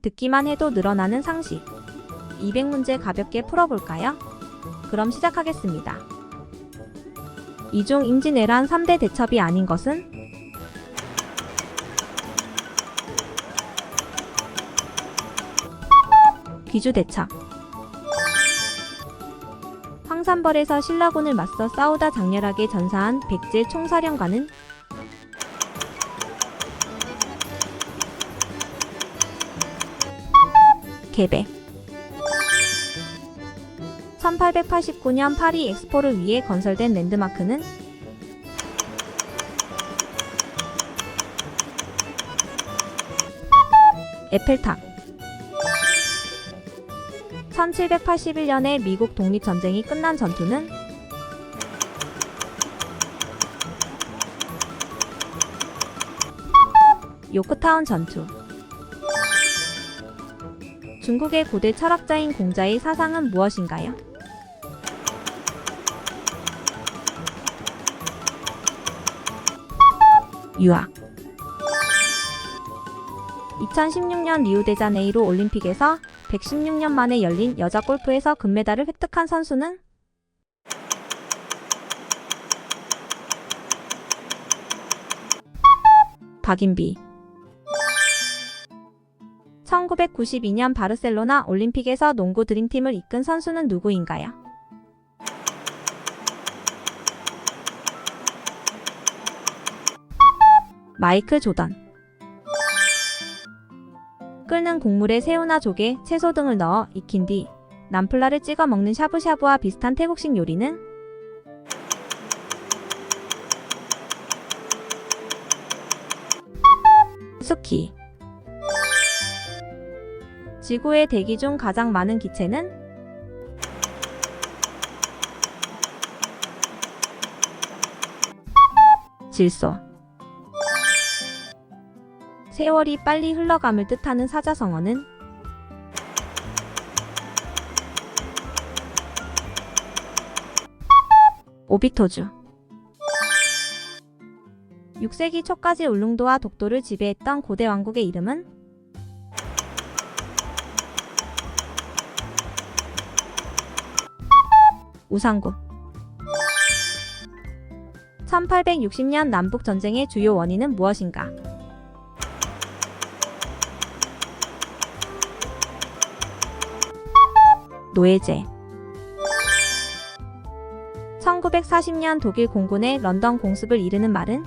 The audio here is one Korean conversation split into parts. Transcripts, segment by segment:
듣기만 해도 늘어나는 상식. 200문제 가볍게 풀어볼까요? 그럼 시작하겠습니다. 이중 임진왜란 3대 대첩이 아닌 것은? 귀주대첩. 황산벌에서 신라군을 맞서 싸우다 장렬하게 전사한 백제 총사령관은? 개백. 1889년 파리 엑스포를 위해 건설된 랜드마크는? 에펠탑. 1781년에 미국 독립전쟁이 끝난 전투는? 요크타운 전투. 중국의 고대 철학자인 공자의 사상은 무엇인가요? 유학. 2016년 리우데자네이루 올림픽에서 116년 만에 열린 여자 골프에서 금메달을 획득한 선수는? 박인비. 1992년 바르셀로나 올림픽에서 농구 드림팀을 이끈 선수는 누구인가요? 마이클 조던. 끓는 국물에 새우나 조개, 채소 등을 넣어 익힌 뒤 남플라를 찍어 먹는 샤브샤브와 비슷한 태국식 요리는? 스키. 지구의 대기 중 가장 많은 기체는? 질소. 세월이 빨리 흘러감을 뜻하는 사자성어는? 오빅토주. 6세기 초까지 울릉도와 독도를 지배했던 고대 왕국의 이름은? 우상국. 1860년 남북전쟁의 주요 원인은 무엇인가? 노예제. 1940년 독일 공군의 런던 공습을 이르는 말은?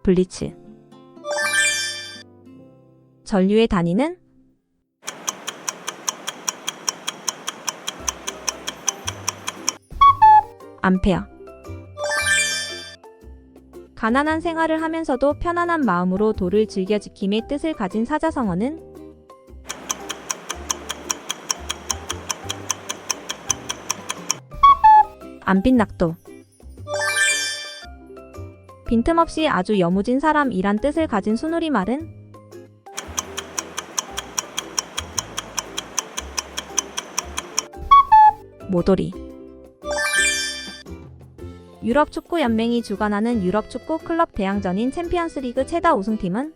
블리츠. 전류의 단위는? 암페어. 가난한 생활을 하면서도 편안한 마음으로 도를 즐겨 지킴의 뜻을 가진 사자성어는? 안빈낙도. 빈틈없이 아주 여무진 사람이란 뜻을 가진 순우리말은? 모도리. 유럽 축구 연맹이 주관하는 유럽 축구 클럽 대항전인 챔피언스리그 최다 우승팀은?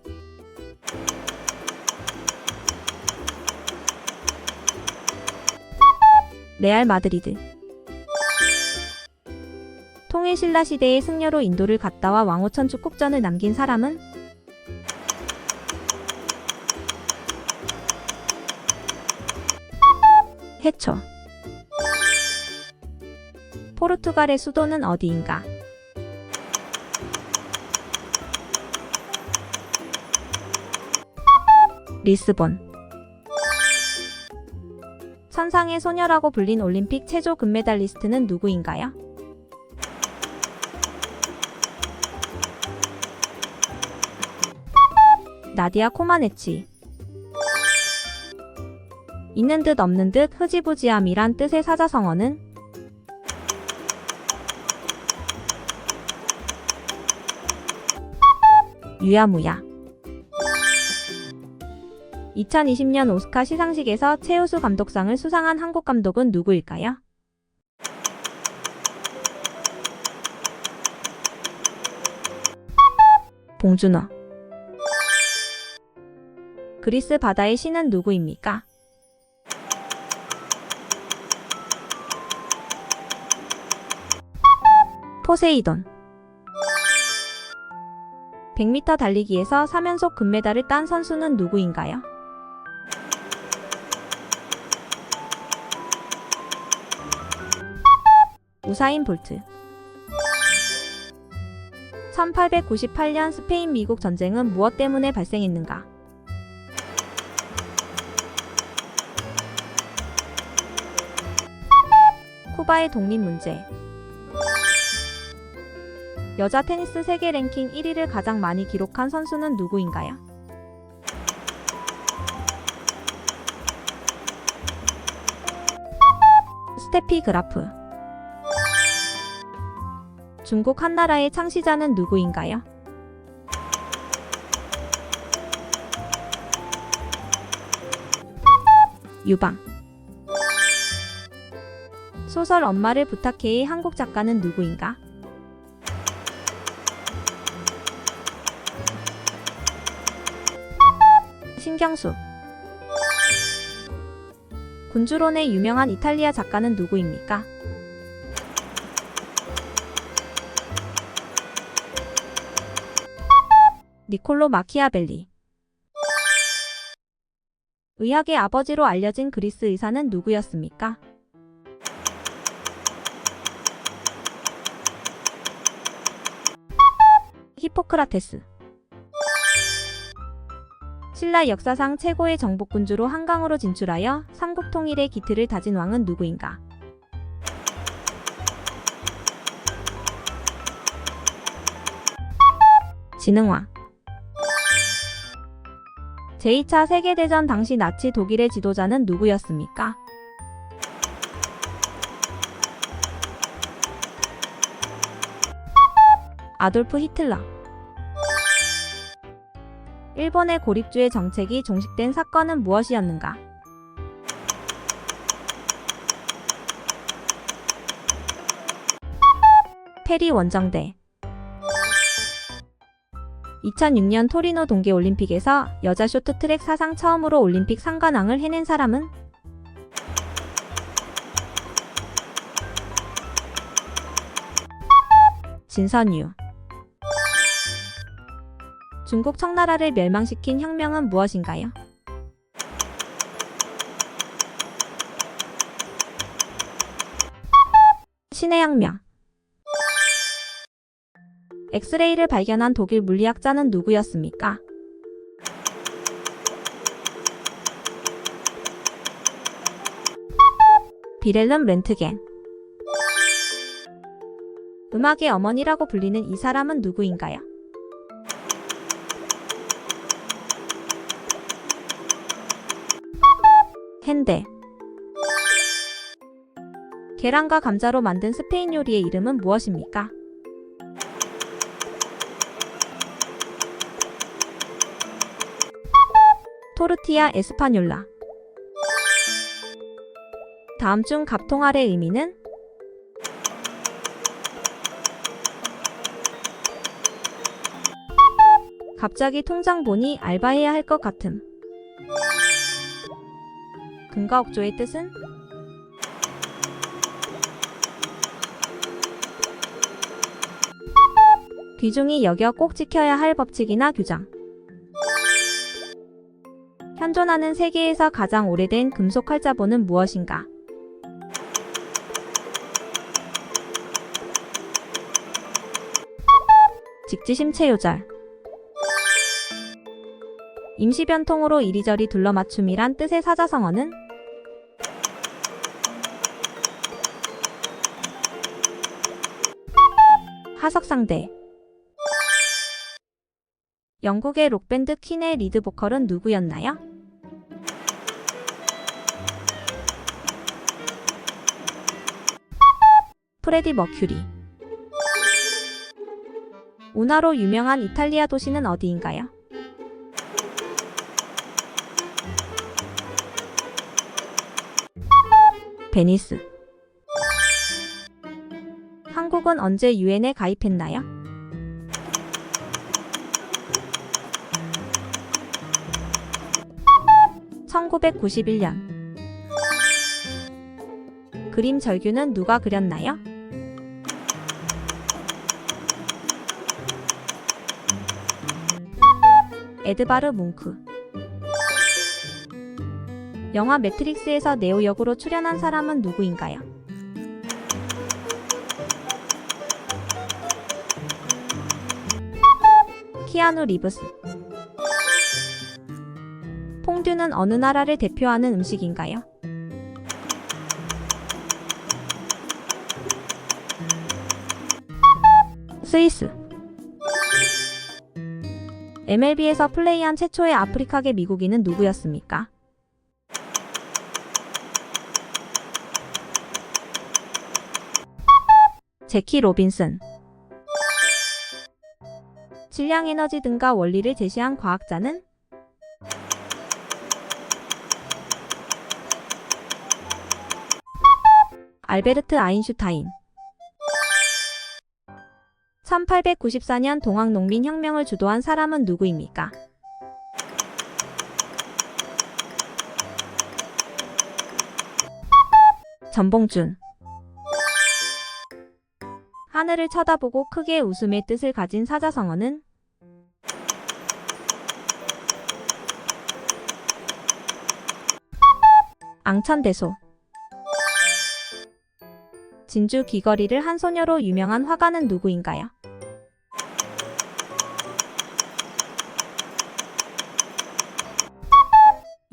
레알 마드리드. 통일신라 시대의 승려로 인도를 갔다 와 왕호천 축국전을 남긴 사람은? 해초. 포르투갈의 수도는 어디인가? 리스본. 천상의 소녀라고 불린 올림픽 체조 금메달리스트는 누구인가요? 나디아 코마네치. 있는 듯 없는 듯 흐지부지함이란 뜻의 사자성어는? 유야무야. 2020년 오스카 시상식에서 최우수 감독상을 수상한 한국 감독은 누구일까요? 봉준호. 그리스 바다의 신은 누구입니까? 포세이돈. 100m 달리기에서 3연속 금메달을 딴 선수는 누구인가요? 우사인 볼트. 1898년 스페인-미국 전쟁은 무엇 때문에 발생했는가? 쿠바의 독립 문제. 여자 테니스 세계 랭킹 1위를 가장 많이 기록한 선수는 누구인가요? 스테피 그라프. 중국 한나라의 창시자는 누구인가요? 유방. 소설 엄마를 부탁해의 한국 작가는 누구인가? 신경수. 군주론의 유명한 이탈리아 작가는 누구입니까? 니콜로 마키아벨리. 의학의 아버지로 알려진 그리스 의사는 누구였습니까? 히포크라테스. 신라 역사상 최고의 정복군주로 한강으로 진출하여 삼국 통일의 기틀을 다진 왕은 누구인가? 진흥왕. 제2차 세계대전 당시 나치 독일의 지도자는 누구였습니까? 아돌프 히틀러. 일본의 고립주의 정책이 종식된 사건은 무엇이었는가? 페리 원정대. 2006년 토리노 동계올림픽에서 여자 쇼트트랙 사상 처음으로 올림픽 상관왕을 해낸 사람은? 진선유. 중국 청나라를 멸망시킨 혁명은 무엇인가요? 신의 혁명. 엑스레이를 발견한 독일 물리학자는 누구였습니까? 비렐름 렌트겐. 음악의 어머니라고 불리는 이 사람은 누구인가요? 핸델. 계란과 감자로 만든 스페인 요리의 이름은 무엇입니까? 토르티아 에스파뇰라. 다음 중 갑통알의 의미는? 갑자기 통장 보니 알바해야 할 것 같음. 금과 옥조의 뜻은? 귀중히 여겨 꼭 지켜야 할 법칙이나 규정. 현존하는 세계에서 가장 오래된 금속 활자본은 무엇인가? 직지심체요절. 임시변통으로 이리저리 둘러맞춤이란 뜻의 사자성어는? 하석상대. 영국의 록밴드 퀸의 리드 보컬은 누구였나요? 프레디 머큐리. 운하로 유명한 이탈리아 도시는 어디인가요? 베니스. 한국은 언제 유엔에 가입했나요? 1991년. 그림 절규는 누가 그렸나요? 에드바르 뭉크. 영화 매트릭스에서 네오 역으로 출연한 사람은 누구인가요? 키아누 리브스. 퐁듀는 어느 나라를 대표하는 음식인가요? 스위스. MLB에서 플레이한 최초의 아프리카계 미국인은 누구였습니까? 제키 로빈슨. 질량 에너지 등가 원리를 제시한 과학자는? 알베르트 아인슈타인. 1894년 동학농민혁명을 주도한 사람은 누구입니까? 전봉준. 하늘을 쳐다보고 크게 웃음의 뜻을 가진 사자성어는? 앙천대소. 진주 귀걸이를 한 소녀로 유명한 화가는 누구인가요?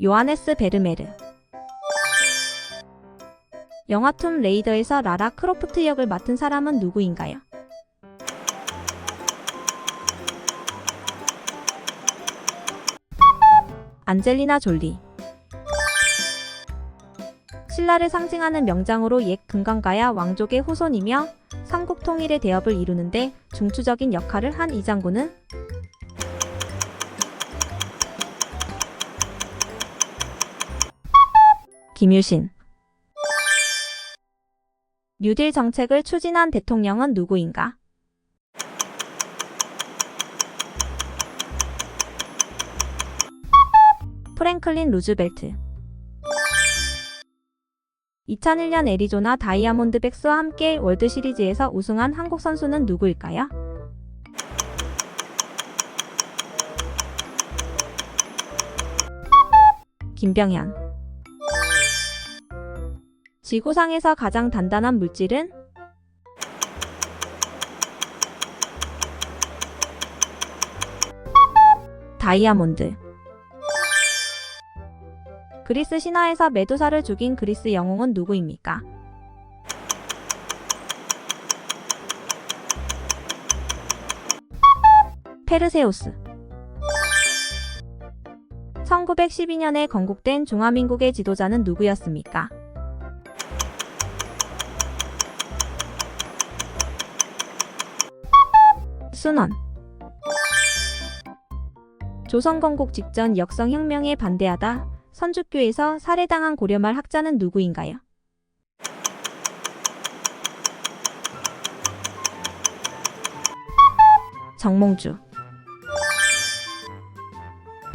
요하네스 베르메르. 영화 툼 레이더에서 라라 크로프트 역을 맡은 사람은 누구인가요? 안젤리나 졸리. 신라를 상징하는 명장으로 옛 금강가야 왕족의 후손이며 삼국 통일의 대업을 이루는데 중추적인 역할을 한 이 장군은? 김유신. 뉴딜 정책을 추진한 대통령은 누구인가? 프랭클린 루즈벨트. 2001년 애리조나 다이아몬드백스와 함께 월드시리즈에서 우승한 한국 선수는 누구일까요? 김병현. 지구상에서 가장 단단한 물질은? 다이아몬드. 그리스 신화에서 메두사를 죽인 그리스 영웅은 누구입니까? 페르세우스. 1912년에 건국된 중화민국의 지도자는 누구였습니까? 순원. 조선 건국 직전 역성혁명에 반대하다 선주교에서 살해당한 고려말 학자는 누구인가요? 정몽주.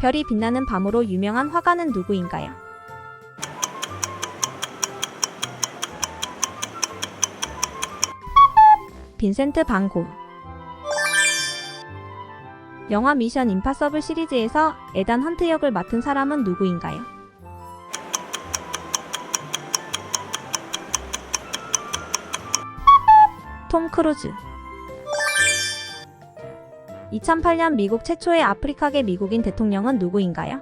별이 빛나는 밤으로 유명한 화가는 누구인가요? 빈센트 반 고흐. 영화 미션 임파서블 시리즈에서 에단 헌트 역을 맡은 사람은 누구인가요? 톰 크루즈. 2008년 미국 최초의 아프리카계 미국인 대통령은 누구인가요?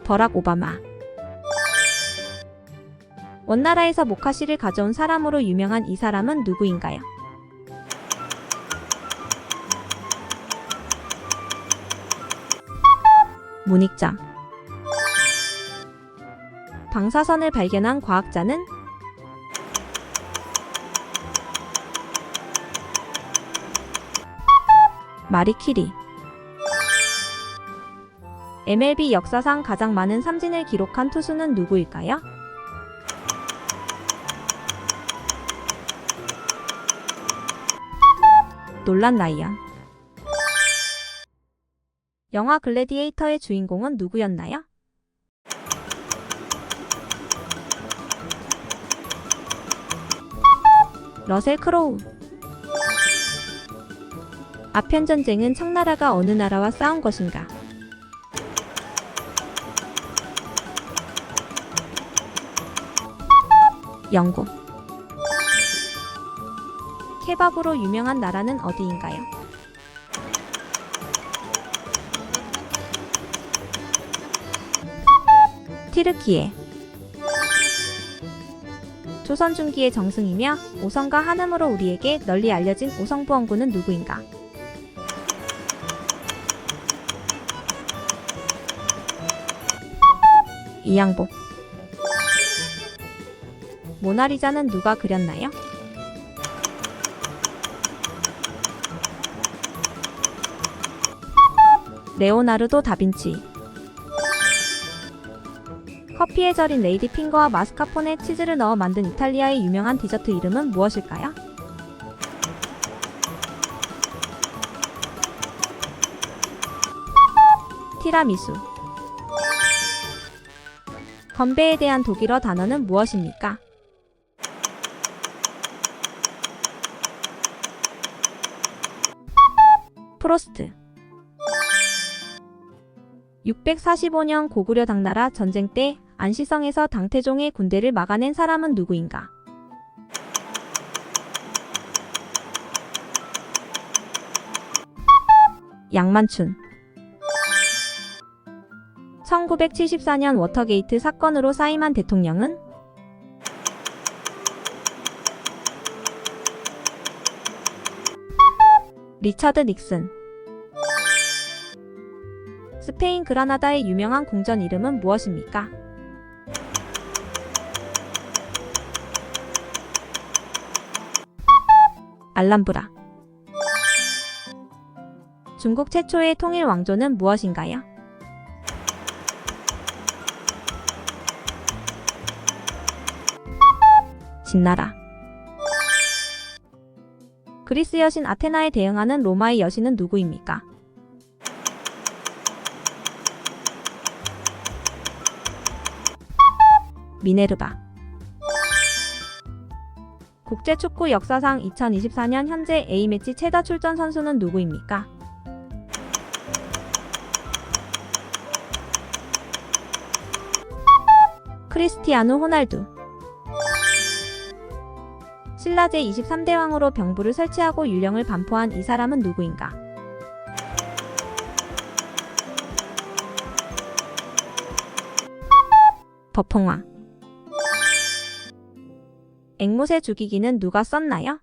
버락 오바마. 원나라에서 모카씨를 가져온 사람으로 유명한 이 사람은 누구인가요? 문익점. 방사선을 발견한 과학자는? 마리 퀴리. MLB 역사상 가장 많은 삼진을 기록한 투수는 누구일까요? 놀란 라이언. 영화 글래디에이터의 주인공은 누구였나요? 러셀 크로우. 아편 전쟁은 청나라가 어느 나라와 싸운 것인가? 영국. 케밥으로 유명한 나라는 어디인가요? 튀르키예. 조선 중기의 정승이며 오성과 한음으로 우리에게 널리 알려진 오성부원군은 누구인가? 이양복. 모나리자는 누가 그렸나요? 레오나르도 다빈치. 커피에 절인 레이디 핑거와 마스카포네 치즈를 넣어 만든 이탈리아의 유명한 디저트 이름은 무엇일까요? 티라미수. 건배에 대한 독일어 단어는 무엇입니까? 프로스트. 645년 고구려 당나라 전쟁 때 안시성에서 당태종의 군대를 막아낸 사람은 누구인가? 양만춘. 1974년 워터게이트 사건으로 사임한 대통령은? 리처드 닉슨. 스페인 그라나다의 유명한 궁전 이름은 무엇입니까? 알람브라. 중국 최초의 통일 왕조는 무엇인가요? 진나라. 그리스 여신 아테나에 대응하는 로마의 여신은 누구입니까? 미네르바. 국제축구 역사상 2024년 현재 A매치 최다 출전 선수는 누구입니까? 크리스티아누 호날두. 신라 제23대 왕으로 병부를 설치하고 율령을 반포한 이 사람은 누구인가? 버펑왕. 앵무새 죽이기는 누가 썼나요?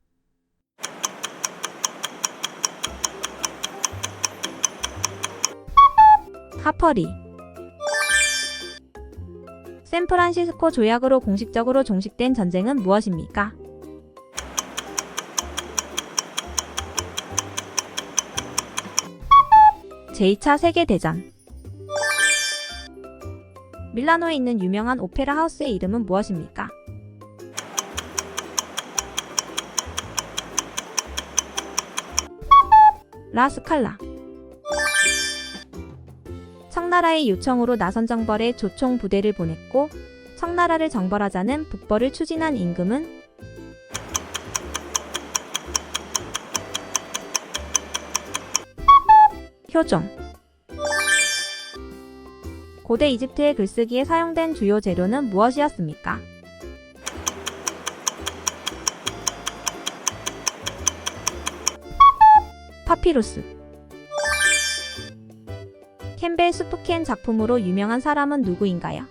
하퍼리. 샌프란시스코 조약으로 공식적으로 종식된 전쟁은 무엇입니까? 제2차 세계대전. 밀라노에 있는 유명한 오페라 하우스의 이름은 무엇입니까? 라스칼라. 청나라의 요청으로 나선정벌에 조총 부대를 보냈고 청나라를 정벌하자는 북벌을 추진한 임금은? 효종. 고대 이집트의 글쓰기에 사용된 주요 재료는 무엇이었습니까? 파피루스. 캠벨 스푸켄 작품으로 유명한 사람은 누구인가요?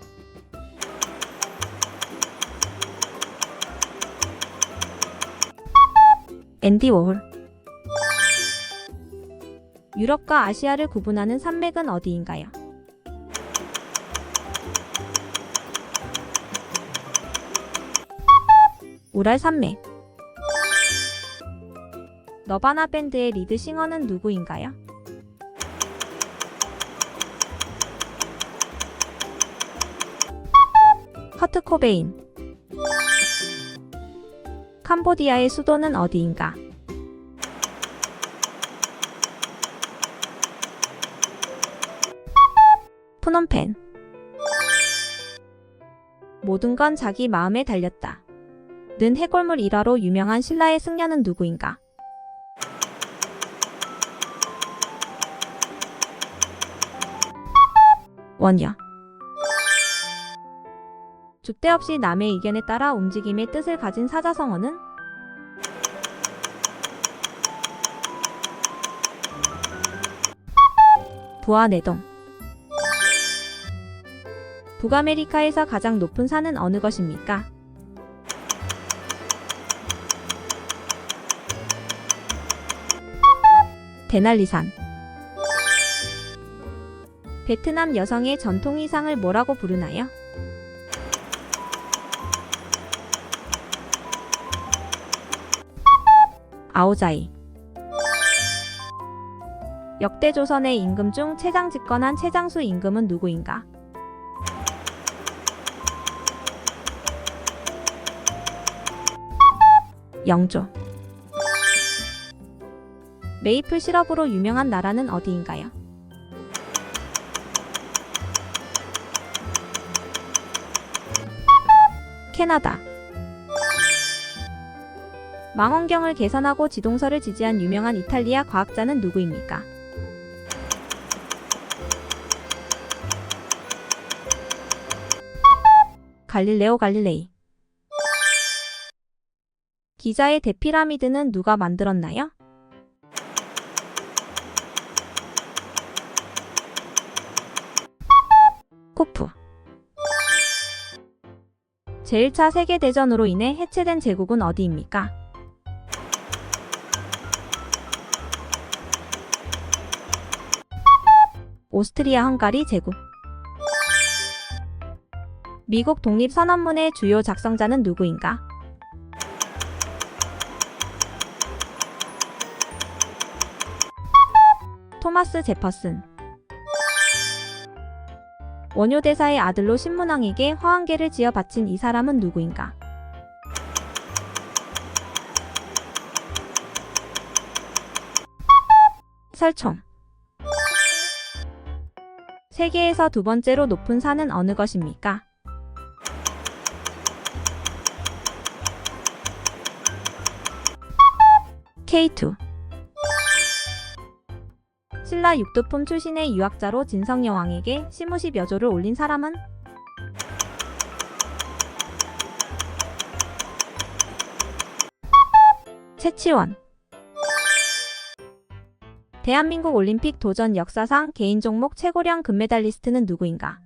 앤디 워홀. 유럽과 아시아를 구분하는 산맥은 어디인가요? 우랄 산맥. 너바나 밴드의 리드 싱어는 누구인가요? 커트 코베인. 캄보디아의 수도는 어디인가? 푸놈펜. 모든 건 자기 마음에 달렸다. 는 해골물 일화로 유명한 신라의 승려는 누구인가? 원여. 줏대 없이 남의 의견에 따라 움직임의 뜻을 가진 사자성어는? 부하내동. 북아메리카에서 가장 높은 산은 어느 것입니까? 데날리산. 베트남 여성의 전통 의상을 뭐라고 부르나요? 아오자이. 역대 조선의 임금 중 최장 집권한 최장수 임금은 누구인가? 영조. 메이플 시럽으로 유명한 나라는 어디인가요? 캐나다. 망원경을 개선하고 지동설을 지지한 유명한 이탈리아 과학자는 누구입니까? 갈릴레오 갈릴레이. 기자의 대피라미드는 누가 만들었나요? 코프. 제1차 세계대전으로 인해 해체된 제국은 어디입니까? 오스트리아 헝가리 제국. 미국 독립선언문의 주요 작성자는 누구인가? 토마스 제퍼슨. 원효대사의 아들로 신문왕에게 화환계를 지어 바친 이 사람은 누구인가? 설총. 세계에서 두 번째로 높은 산은 어느 것입니까? K2. 신라 육두품 출신의 유학자로 진성여왕에게 시무시 묘조를 올린 사람은? 최치원. 대한민국 올림픽 도전 역사상 개인 종목 최고령 금메달리스트는 누구인가?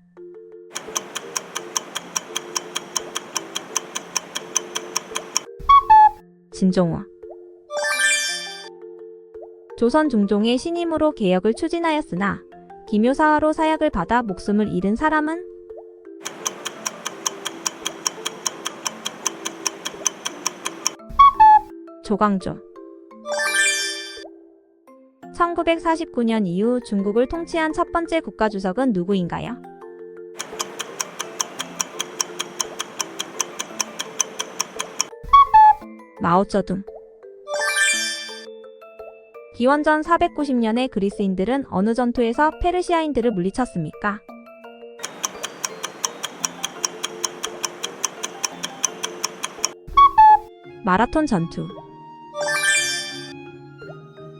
진종호. 조선 중종의 신임으로 개혁을 추진하였으나 기묘사화로 사약을 받아 목숨을 잃은 사람은? 조광조. 1949년 이후 중국을 통치한 첫 번째 국가주석은 누구인가요? 마오쩌둥. 기원전 490년에 그리스인들은 어느 전투에서 페르시아인들을 물리쳤습니까? 마라톤 전투.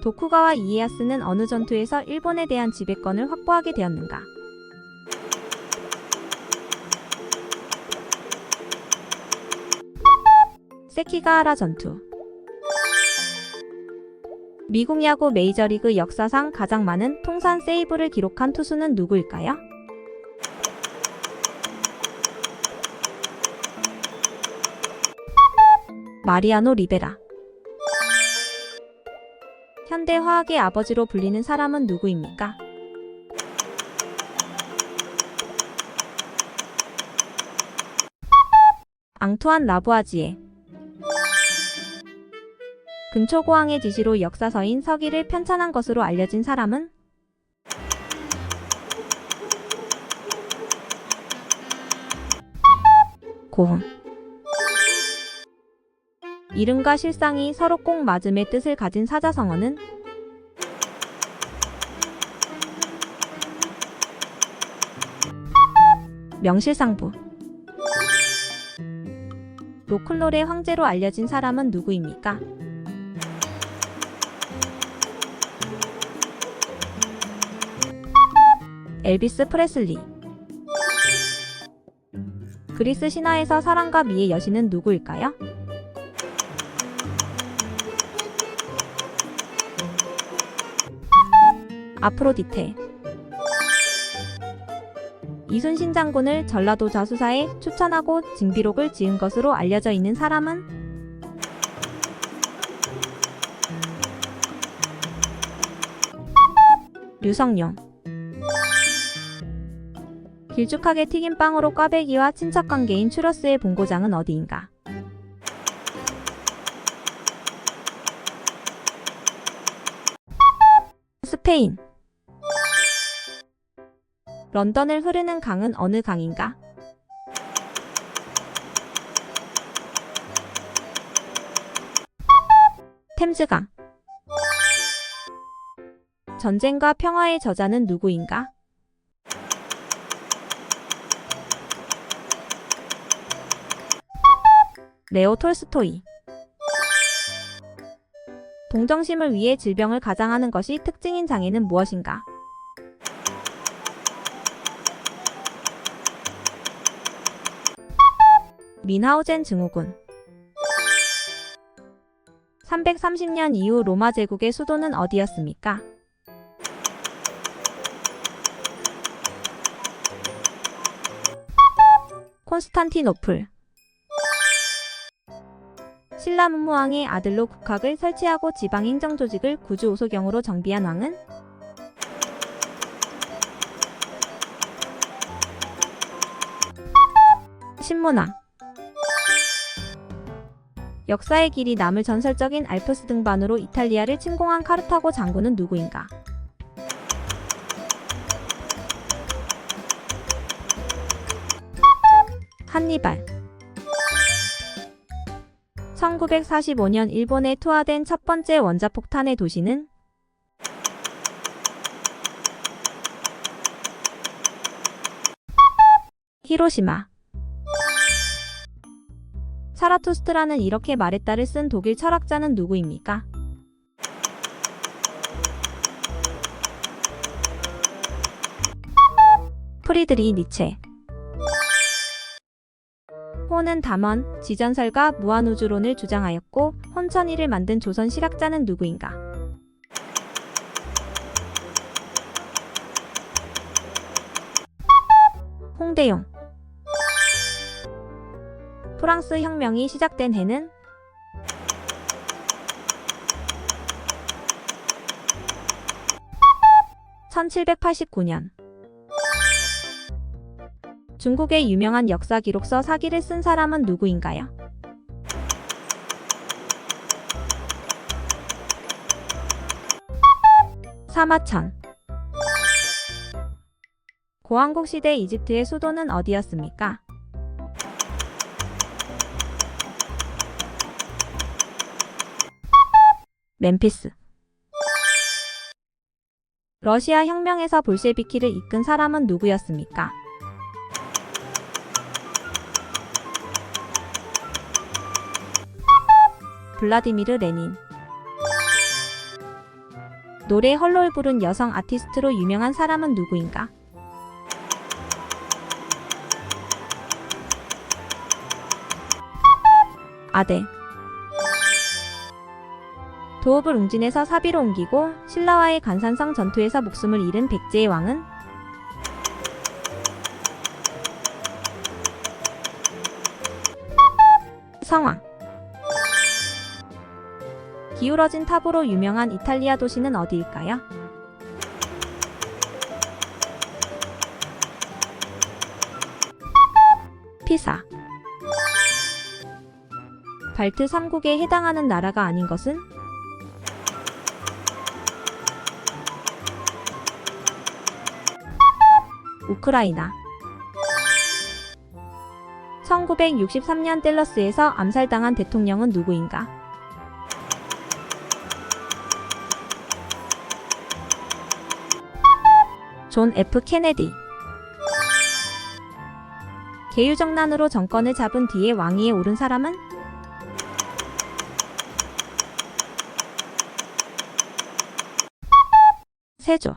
도쿠가와 이에야스는 어느 전투에서 일본에 대한 지배권을 확보하게 되었는가? 세키가하라 전투. 미국 야구 메이저리그 역사상 가장 많은 통산 세이브를 기록한 투수는 누구일까요? 마리아노 리베라. 현대화학의 아버지로 불리는 사람은 누구입니까? 앙투안 라부아지에. 근초고항의 지시로 역사서인 서기를 편찬한 것으로 알려진 사람은? 고흥. 이름과 실상이 서로 꼭 맞음의 뜻을 가진 사자성어는? 명실상부. 로큰롤의 황제로 알려진 사람은 누구입니까? 엘비스 프레슬리. 그리스 신화에서 사랑과 미의 여신은 누구일까요? 아프로디테. 이순신 장군을 전라도 자수사에 추천하고 징비록을 지은 것으로 알려져 있는 사람은? 류성룡. 길쭉하게 튀긴 빵으로 꽈배기와 친척관계인 추러스의 본고장은 어디인가? 스페인. 런던을 흐르는 강은 어느 강인가? 템즈강. 전쟁과 평화의 저자는 누구인가? 레오 톨스토이. 동정심을 위해 질병을 가장하는 것이 특징인 장애는 무엇인가? 민하우젠 증후군. 330년 이후 로마 제국의 수도는 어디였습니까? 콘스탄티노플. 신라 문무왕의 아들로 국학을 설치하고 지방행정조직을 구주오소경으로 정비한 왕은? 신문왕. 역사의 길이 남을 전설적인 알프스 등반으로 이탈리아를 침공한 카르타고 장군은 누구인가? 한니발. 1945년 일본에 투하된 첫 번째 원자폭탄의 도시는? 히로시마. 차라투스트라는 이렇게 말했다를 쓴 독일 철학자는 누구입니까? 프리드리히 니체. 호는 담원, 지전설과 무한우주론을 주장하였고 혼천이를 만든 조선 실학자는 누구인가? 홍대용. 프랑스 혁명이 시작된 해는? (1789년) 중국의 유명한 역사 기록서 사기를 쓴 사람은 누구인가요? 사마천. 고왕국 시대 이집트의 수도는 어디였습니까? 멤피스. 러시아 혁명에서 볼셰비키를 이끈 사람은 누구였습니까? 블라디미르 레닌. 노래 헐롤 부른 여성 아티스트로 유명한 사람은 누구인가? 아데. 도읍을 웅진에서 사비로 옮기고 신라와의 간산성 전투에서 목숨을 잃은 백제의 왕은? 성왕. 기울어진 탑으로 유명한 이탈리아 도시는 어디일까요? 피사. 발트 3국에 해당하는 나라가 아닌 것은? 우크라이나. 1963년 댈러스에서 암살당한 대통령은 누구인가? 존 F 케네디. 계유정난으로 정권을 잡은 뒤에 왕위에 오른 사람은? 세조.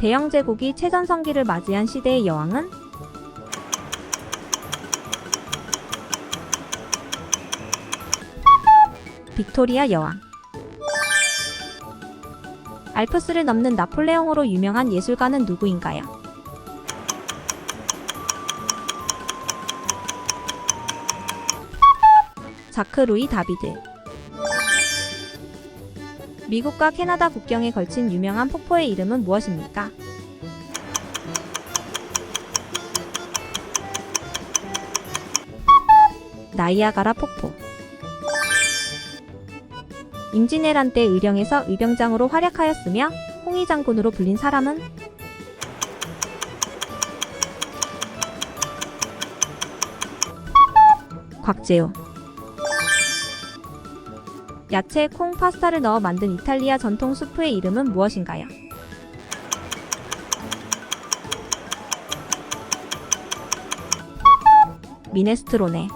대영 제국이 최전성기를 맞이한 시대의 여왕은? 빅토리아 여왕. 알프스를 넘는 나폴레옹으로 유명한 예술가는 누구인가요? 자크 루이 다비드. 미국과 캐나다 국경에 걸친 유명한 폭포의 이름은 무엇입니까? 나이아가라 폭포. 임진왜란 때 의령에서 의병장으로 활약하였으며 홍의장군으로 불린 사람은? 곽재우. 야채, 콩, 파스타를 넣어 만든 이탈리아 전통 수프의 이름은 무엇인가요? 미네스트로네.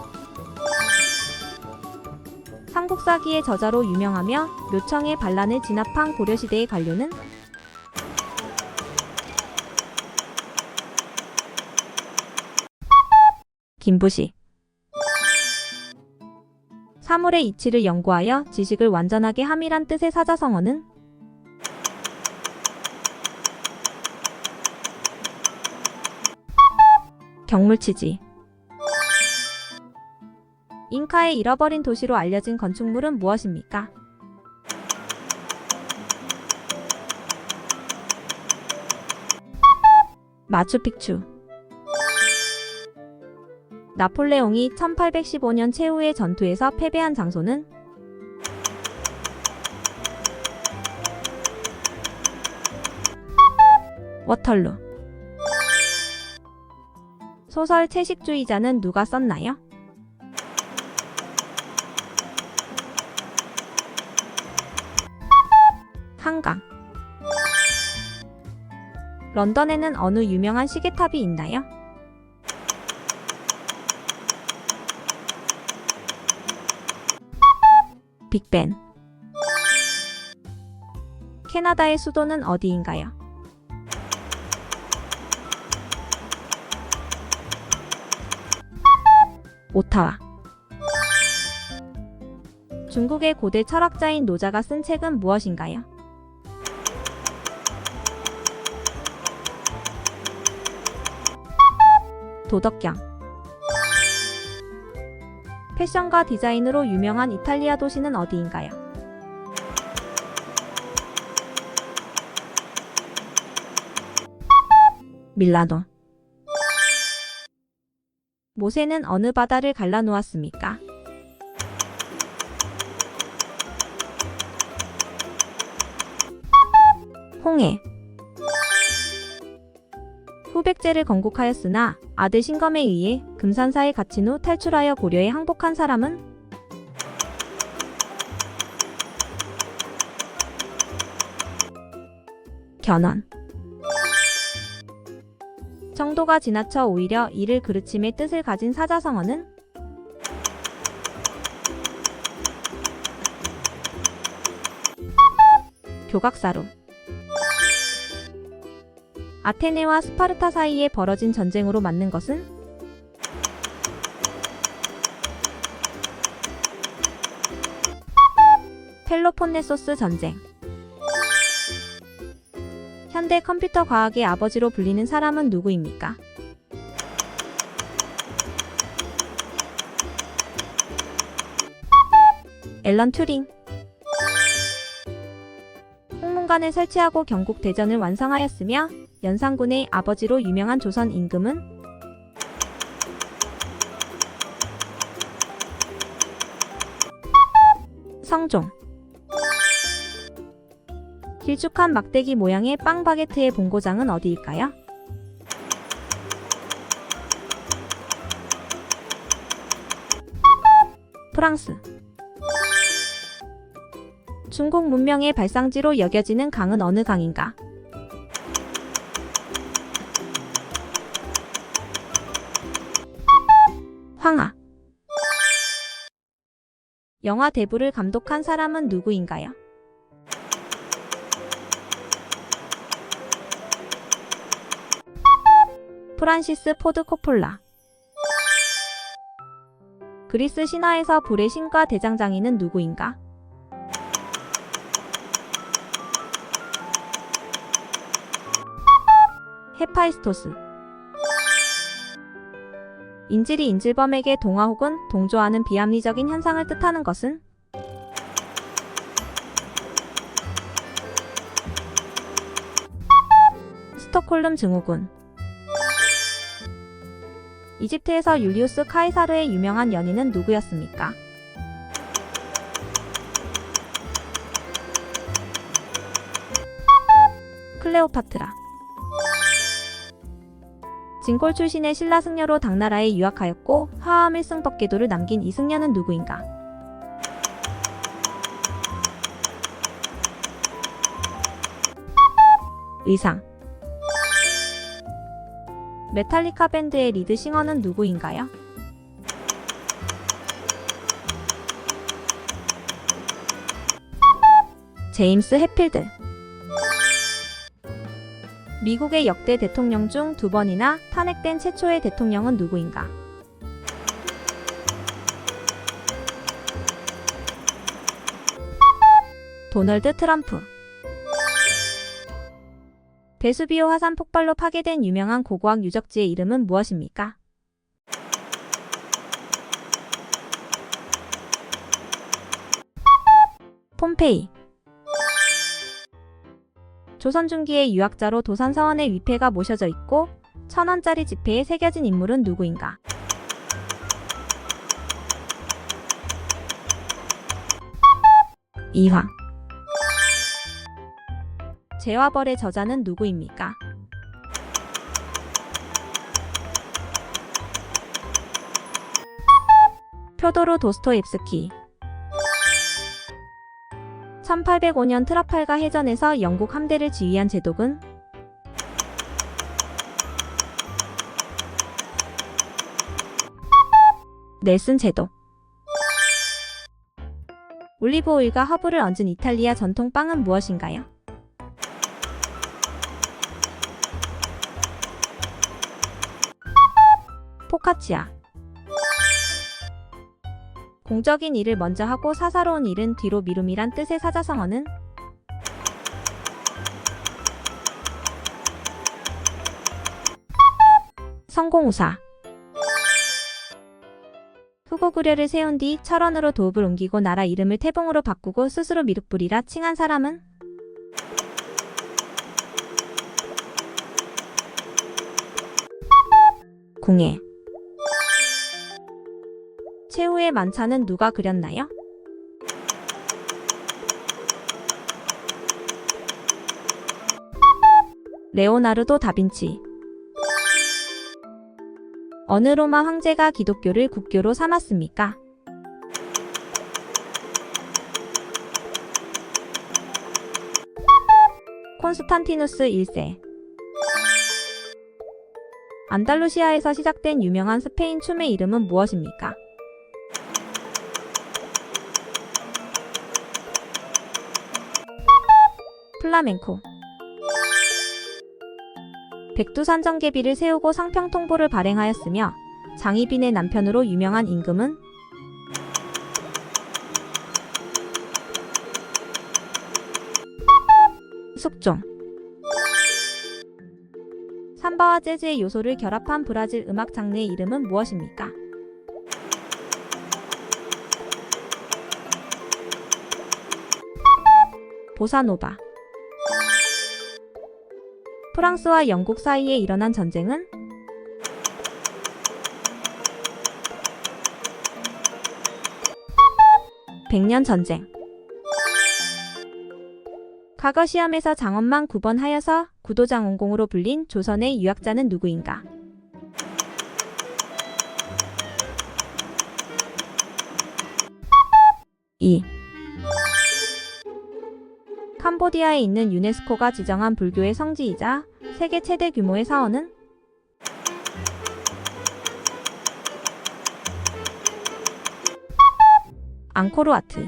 삼국사기의 저자로 유명하며 묘청의 반란을 진압한 고려시대의 관료는? 김부시. 사물의 이치를 연구하여 지식을 완전하게 함이란 뜻의 사자성어는? 경물치지. 잉카의 잃어버린 도시로 알려진 건축물은 무엇입니까? 마추픽추. 나폴레옹이 1815년 최후의 전투에서 패배한 장소는? 워털루. 소설 채식주의자는 누가 썼나요? 한강. 런던에는 어느 유명한 시계탑이 있나요? 빅벤. 캐나다의 수도는 어디인가요? 오타와. 중국의 고대 철학자인 노자가 쓴 책은 무엇인가요? 도덕경. 패션과 디자인으로 유명한 이탈리아 도시는 어디인가요? 밀라노. 모세는 어느 바다를 갈라놓았습니까? 홍해. 후백제를 건국하였으나 아들 신검에 의해 금산사에 갇힌 후 탈출하여 고려에 항복한 사람은? 견훤. 정도가 지나쳐 오히려 이를 그르침의 뜻을 가진 사자성어는? 교각사루. 아테네와 스파르타 사이에 벌어진 전쟁으로 맞는 것은? 펠로폰네소스 전쟁. 현대 컴퓨터 과학의 아버지로 불리는 사람은 누구입니까? 앨런 튜링. 홍문관을 설치하고 경국 대전을 완성하였으며 연산군의 아버지로 유명한 조선 임금은? 성종. 길쭉한 막대기 모양의 빵 바게트의 본고장은 어디일까요? 프랑스. 중국 문명의 발상지로 여겨지는 강은 어느 강인가? 황하. 영화 대부를 감독한 사람은 누구인가요? 프란시스 포드 코폴라. 그리스 신화에서 불의 신과 대장장이는 누구인가? 헤파이스토스. 인질이 인질범에게 동화 혹은 동조하는 비합리적인 현상을 뜻하는 것은? 스톡홀름 증후군. 이집트에서 율리우스 카이사르의 유명한 연인은 누구였습니까? 클레오파트라. 진골 출신의 신라 승려로 당나라에 유학하였고 화엄 1승 법궤도를 남긴 이 승려는 누구인가? 의상. 메탈리카 밴드의 리드 싱어는 누구인가요? 제임스 해필드. 미국의 역대 대통령 중 2번이나 탄핵된 최초의 대통령은 누구인가? 도널드 트럼프. 베수비오 화산 폭발로 파괴된 유명한 고고학 유적지의 이름은 무엇입니까? 폼페이. 조선 중기의 유학자로 도산서원의 위패가 모셔져 있고 1,000원짜리 지폐에 새겨진 인물은 누구인가? 이황. 죄와 벌의 저자는 누구입니까? 표도르 도스토옙스키. 1805년 트라팔가 해전에서 영국 함대를 지휘한 제독은? 넬슨 제독. 올리브 오일과 허브를 얹은 이탈리아 전통 빵은 무엇인가요? 포카치아. 공적인 일을 먼저 하고 사사로운 일은 뒤로 미룸이란 뜻의 사자성어는? 성공우사. 후고구려를 세운 뒤 철원으로 도읍을 옮기고 나라 이름을 태봉으로 바꾸고 스스로 미륵불이라 칭한 사람은? 궁예. 최후의 만찬은 누가 그렸나요? 레오나르도 다빈치. 어느 로마 황제가 기독교를 국교로 삼았습니까? 콘스탄티누스 1세. 안달루시아에서 시작된 유명한 스페인 춤의 이름은 무엇입니까? 플라멩코. 백두산정개비를 세우고 상평통보를 발행하였으며 장희빈의 남편으로 유명한 임금은? 숙종. 삼바와 재즈의 요소를 결합한 브라질 음악 장르의 이름은 무엇입니까? 보사노바. 프랑스와 영국 사이에 일어난 전쟁은? 백년전쟁. 과거 시험에서 장엄만 9번 하여서 구도장원공으로 불린 조선의 유학자는 누구인가? 이. 캄보디아에 있는 유네스코가 지정한 불교의 성지이자 세계 최대 규모의 사원은? 앙코르와트.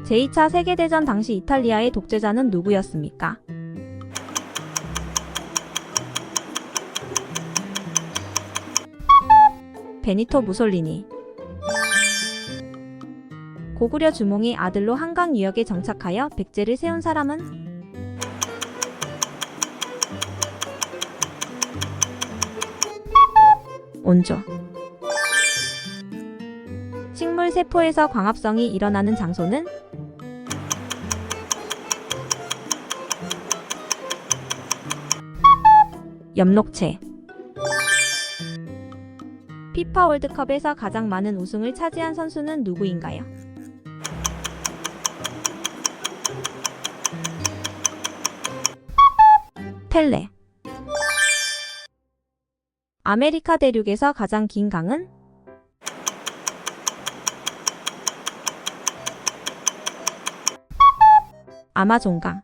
제2차 세계대전 당시 이탈리아의 독재자는 누구였습니까? 베니토 무솔리니. 고구려 주몽이 아들로 한강 유역에 정착하여 백제를 세운 사람은? 온조. 식물 세포에서 광합성이 일어나는 장소는? 엽록체. 피파 월드컵에서 가장 많은 우승을 차지한 선수는 누구인가요? 펠레. 아메리카 대륙에서 가장 긴 강은? 아마존강.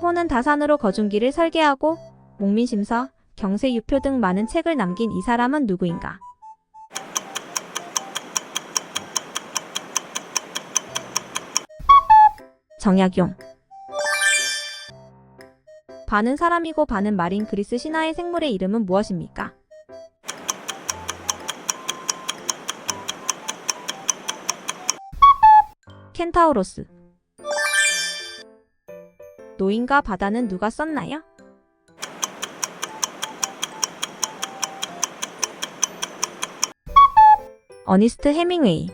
호는 다산으로 거중기를 설계하고 목민심서, 경세유표 등 많은 책을 남긴 이 사람은 누구인가? 정약용. 반은 사람이고 반은 말인 그리스 신화의 생물의 이름은 무엇입니까? 켄타우로스. 노인과 바다는 누가 썼나요? 어니스트 해밍웨이.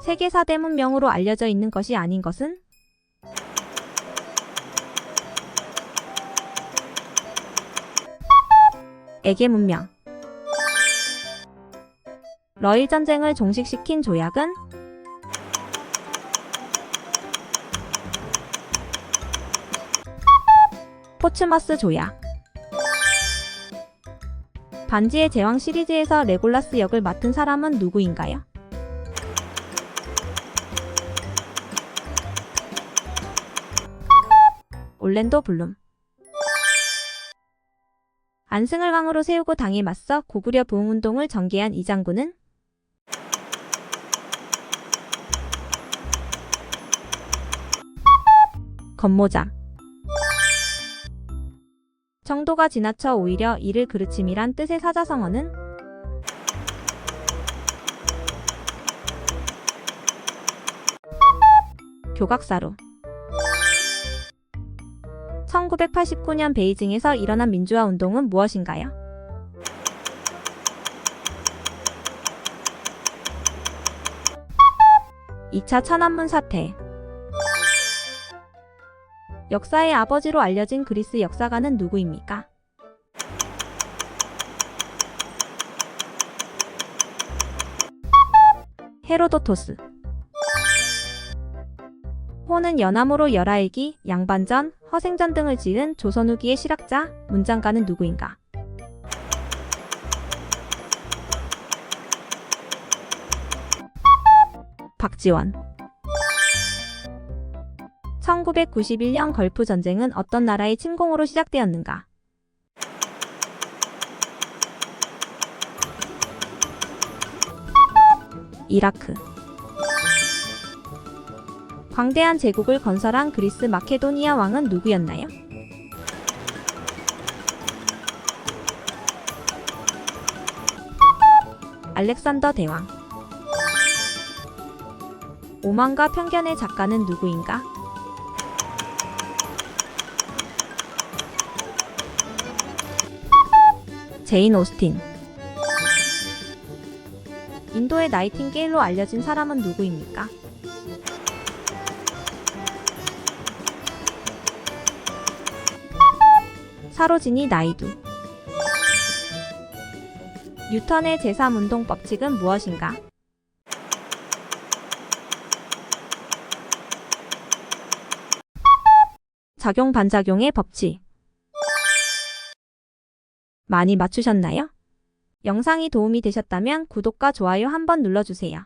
세계 4대 문명으로 알려져 있는 것이 아닌 것은? 에게 문명. 러일 전쟁을 종식시킨 조약은? 포츠머스 조약. 반지의 제왕 시리즈에서 레골라스 역을 맡은 사람은 누구인가요? 올랜도 블룸. 안승을 왕으로 세우고 당에 맞서 고구려 부흥운동을 전개한 이 장군은? 건모장. 정도가 지나쳐 오히려 이를 그르침이란 뜻의 사자성어는? 교각사로. 1989년 베이징에서 일어난 민주화 운동은 무엇인가요? (2차) 천안문 사태. 역사의 아버지로 알려진 그리스 역사가는 누구입니까? 헤로도토스. 호는 연암으로 열하일기, 양반전, 허생전 등을 지은 조선 후기의 실학자, 문장가는 누구인가? 박지원. 1991년 걸프 전쟁은 어떤 나라의 침공으로 시작되었는가? 이라크. 광대한 제국을 건설한 그리스 마케도니아 왕은 누구였나요? 알렉산더 대왕. 오만과 편견의 작가는 누구인가? 제인 오스틴. 인도의 나이팅게일로 알려진 사람은 누구입니까? 사로지니 나이두. 뉴턴의 제3운동 법칙은 무엇인가? 작용 반작용의 법칙. 많이 맞추셨나요? 영상이 도움이 되셨다면 구독과 좋아요 한번 눌러주세요.